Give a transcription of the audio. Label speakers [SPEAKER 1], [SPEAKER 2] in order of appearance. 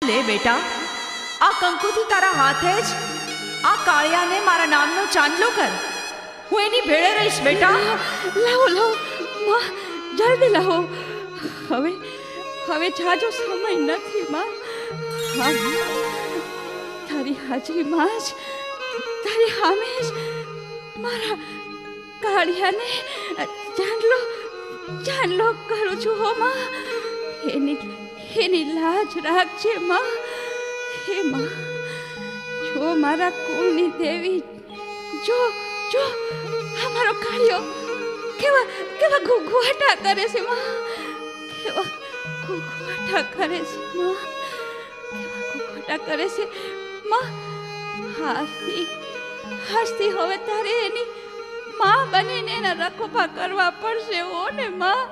[SPEAKER 1] લે બેટા, આ કંકુથી તારા હાથે જ આ કાળિયાને મારા નામનો ચાંદલો કર. હું એની ભેળે રહીશ બેટા.
[SPEAKER 2] લાવો લાવો માં, જલ્દી લાવો. હવે હવે જાજો સમય નથી માં. હા તારી હાજરીમાં જ, તારી સામે જ મારા કાળિયાને ચાંદલો ચાંદલો કરું છું હો માં. એની લાજ રાખજે માં. હે માં, જો મારા કુળની દેવી, જો જો અમારો કાળિયો કેવા કેવા ઘૂઘવાટા કરે છે માં. કેવા ઘૂઘવાટા કરે છે માં. કેવા ઘૂઘવાટા કરે છે માં. હાસતી હવે તારે એની માં બનીને એના રખોપા કરવા પડશે હો ને માં.